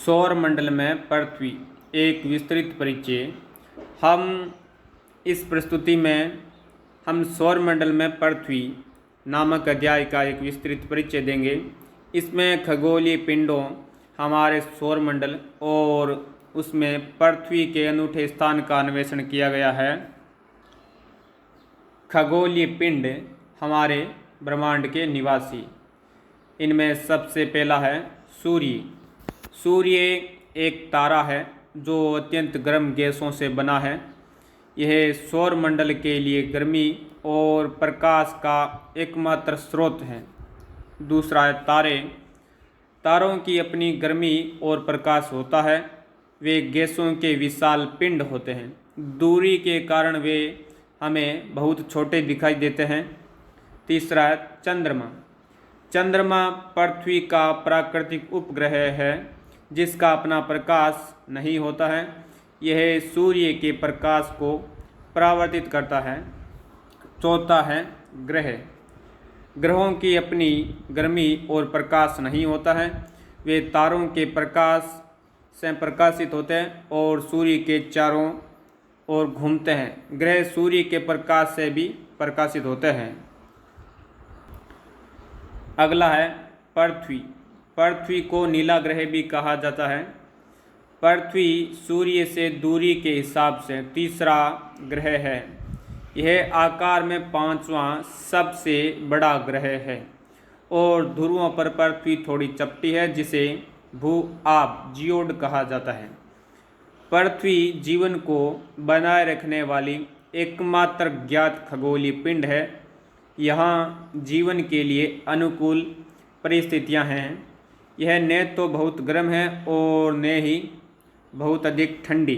सौर मंडल में पृथ्वी एक विस्तृत परिचय। हम इस प्रस्तुति में हम सौर मंडल में पृथ्वी नामक अध्याय का एक विस्तृत परिचय देंगे। इसमें खगोलीय पिंडों, हमारे सौर मंडल और उसमें पृथ्वी के अनूठे स्थान का अन्वेषण किया गया है। खगोलीय पिंड हमारे ब्रह्मांड के निवासी। इनमें सबसे पहला है सूर्य। सूर्य एक तारा है जो अत्यंत गर्म गैसों से बना है। यह सौर मंडल के लिए गर्मी और प्रकाश का एकमात्र स्रोत है। दूसरा है तारे। तारों की अपनी गर्मी और प्रकाश होता है। वे गैसों के विशाल पिंड होते हैं। दूरी के कारण वे हमें बहुत छोटे दिखाई देते हैं। तीसरा है चंद्रमा। चंद्रमा पृथ्वी का प्राकृतिक उपग्रह है जिसका अपना प्रकाश नहीं होता है। यह सूर्य के प्रकाश को परावर्तित करता है। चौथा है ग्रह। ग्रहों की अपनी गर्मी और प्रकाश नहीं होता है। वे तारों के प्रकाश से प्रकाशित होते हैं और सूर्य के चारों ओर घूमते हैं। ग्रह सूर्य के प्रकाश से भी प्रकाशित होते हैं। अगला है पृथ्वी। पृथ्वी को नीला ग्रह भी कहा जाता है। पृथ्वी सूर्य से दूरी के हिसाब से तीसरा ग्रह है। यह आकार में पांचवां सबसे बड़ा ग्रह है और ध्रुवों पर पृथ्वी थोड़ी चपटी है जिसे भू-आब जियोड कहा जाता है। पृथ्वी जीवन को बनाए रखने वाली एकमात्र ज्ञात खगोलीय पिंड है। यहाँ जीवन के लिए अनुकूल परिस्थितियाँ हैं। यह न तो बहुत गर्म है और न ही बहुत अधिक ठंडी।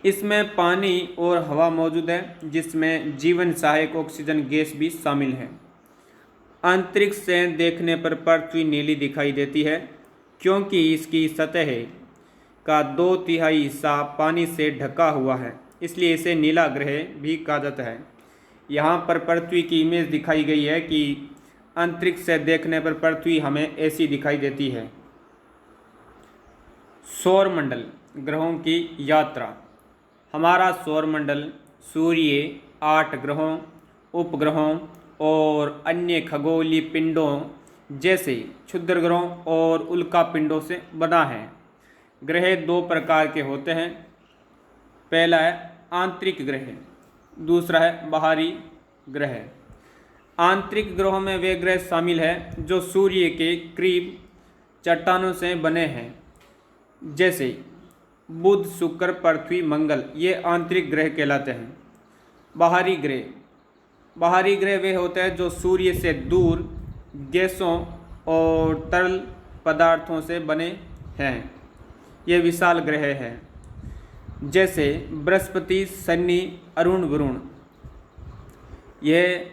इसमें पानी और हवा मौजूद है जिसमें जीवन सहायक ऑक्सीजन गैस भी शामिल है। अंतरिक्ष से देखने पर पृथ्वी नीली दिखाई देती है क्योंकि इसकी सतह का 2/3 हिस्सा पानी से ढका हुआ है, इसलिए इसे नीला ग्रह भी कहा जाता है। यहाँ पर पृथ्वी की इमेज दिखाई गई है कि अंतरिक्ष से देखने पर पृथ्वी हमें ऐसी दिखाई देती है। सौर मंडल ग्रहों की यात्रा। हमारा सौर मंडल सूर्य, 8 ग्रहों, उपग्रहों और अन्य खगोलीय पिंडों जैसे क्षुद्र ग्रहों और उल्का पिंडों से बना है। ग्रह 2 प्रकार के होते हैं। पहला है आंतरिक ग्रह, दूसरा है बाहरी ग्रह। आंतरिक ग्रहों में वे ग्रह शामिल हैं जो सूर्य के करीब चट्टानों से बने हैं, जैसे बुध, शुक्र, पृथ्वी, मंगल। ये आंतरिक ग्रह कहलाते हैं। बाहरी ग्रह। बाहरी ग्रह वे होते हैं जो सूर्य से दूर गैसों और तरल पदार्थों से बने हैं। ये विशाल ग्रह हैं जैसे बृहस्पति, शनि, अरुण, वरुण। यह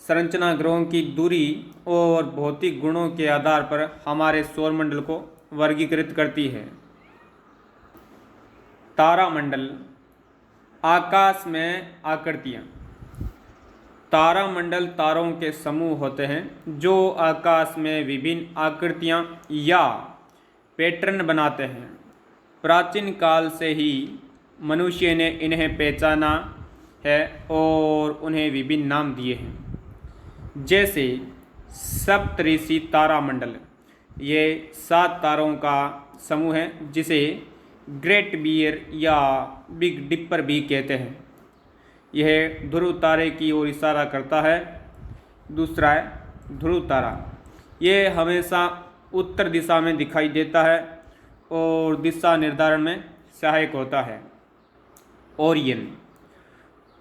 संरचना ग्रहों की दूरी और भौतिक गुणों के आधार पर हमारे सौरमंडल को वर्गीकृत करती है। तारामंडल। आकाश में आकृतियाँ। तारामंडल तारों के समूह होते हैं जो आकाश में विभिन्न आकृतियाँ या पैटर्न बनाते हैं। प्राचीन काल से ही मनुष्य ने इन्हें पहचाना है और उन्हें विभिन्न नाम दिए हैं, जैसे सप्तऋषि तारामंडल। ये 7 तारों का समूह है जिसे ग्रेट बियर या बिग डिपर भी कहते हैं। यह ध्रुव तारे की ओर इशारा करता है। दूसरा है ध्रुव तारा। यह हमेशा उत्तर दिशा में दिखाई देता है और दिशा निर्धारण में सहायक होता है। ओरियन।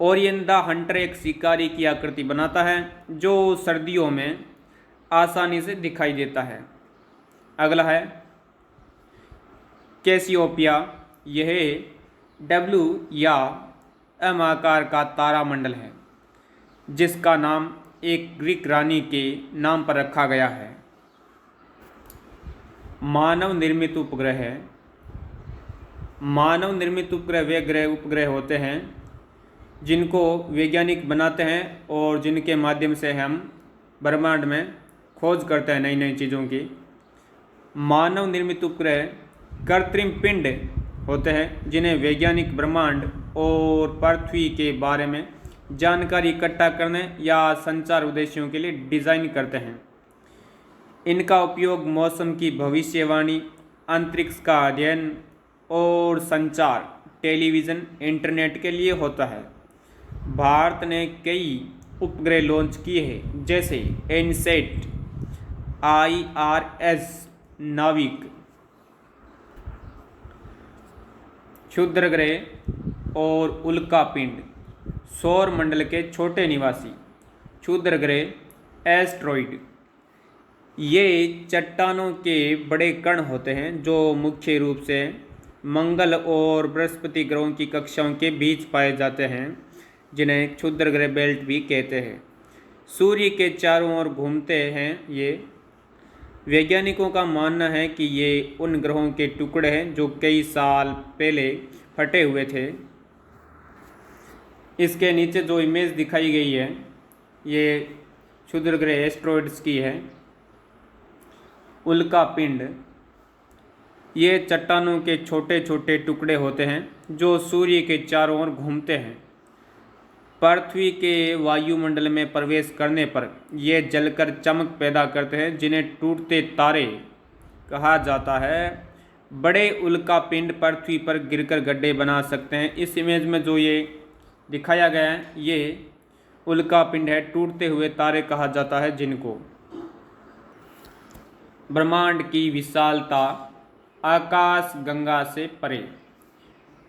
ओरियन द हंटर एक शिकारी की आकृति बनाता है जो सर्दियों में आसानी से दिखाई देता है। अगला है कैसियोपिया। यह W या M आकार का तारामंडल है जिसका नाम एक ग्रीक रानी के नाम पर रखा गया है। मानव निर्मित उपग्रह है। मानव निर्मित उपग्रह वे उपग्रह होते हैं जिनको वैज्ञानिक बनाते हैं और जिनके माध्यम से हम ब्रह्मांड में खोज करते हैं नई नई चीज़ों की। मानव निर्मित उपग्रह कृत्रिम पिंड होते हैं जिन्हें वैज्ञानिक ब्रह्मांड और पृथ्वी के बारे में जानकारी इकट्ठा करने या संचार उद्देश्यों के लिए डिज़ाइन करते हैं। इनका उपयोग मौसम की भविष्यवाणी, अंतरिक्ष का अध्ययन और संचार, टेलीविज़न, इंटरनेट के लिए होता है। भारत ने कई उपग्रह लॉन्च किए हैं, जैसे एनसेट, IRS, नाविक, क्षुद्रग्रह और उल्कापिंड। सौर मंडल के छोटे निवासी क्षुद्रग्रह, एस्ट्रॉइड। ये चट्टानों के बड़े कण होते हैं जो मुख्य रूप से मंगल और बृहस्पति ग्रहों की कक्षाओं के बीच पाए जाते हैं, जिन्हें क्षुद्रग्रह बेल्ट भी कहते हैं। सूर्य के चारों ओर घूमते हैं ये। वैज्ञानिकों का मानना है कि ये उन ग्रहों के टुकड़े हैं जो कई साल पहले फटे हुए थे। इसके नीचे जो इमेज दिखाई गई है ये क्षुद्रग्रह एस्ट्रॉइड्स की है। उल्कापिंड, ये चट्टानों के छोटे छोटे टुकड़े होते हैं जो सूर्य के चारों ओर घूमते हैं। पृथ्वी के वायुमंडल में प्रवेश करने पर ये जलकर चमक पैदा करते हैं, जिन्हें टूटते तारे कहा जाता है। बड़े उल्कापिंड पृथ्वी पर गिरकर गड्ढे बना सकते हैं। इस इमेज में जो ये दिखाया गया है ये उल्कापिंड है, टूटते हुए तारे कहा जाता है जिनको। ब्रह्मांड की विशालता आकाश गंगा से परे।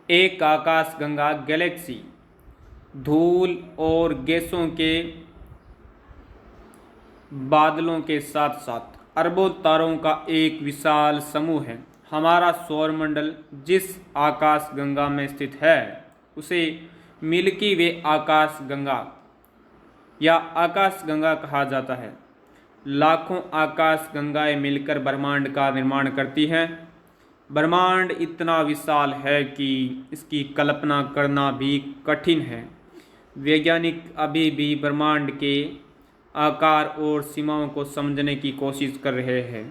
एक आकाश गंगा गैलेक्सी धूल और गैसों के बादलों के साथ साथ अरबों तारों का एक विशाल समूह है। हमारा सौरमंडल जिस आकाश गंगा में स्थित है उसे मिल्की वे आकाश गंगा या आकाश गंगा कहा जाता है। लाखों आकाश गंगाएं मिलकर ब्रह्मांड का निर्माण करती हैं। ब्रह्मांड इतना विशाल है कि इसकी कल्पना करना भी कठिन है। वैज्ञानिक अभी भी ब्रह्मांड के आकार और सीमाओं को समझने की कोशिश कर रहे हैं।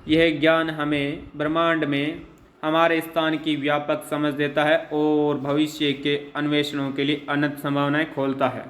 यह ज्ञान हमें ब्रह्मांड में हमारे स्थान की व्यापक समझ देता है और भविष्य के अन्वेषणों के लिए अनंत संभावनाएं खोलता है।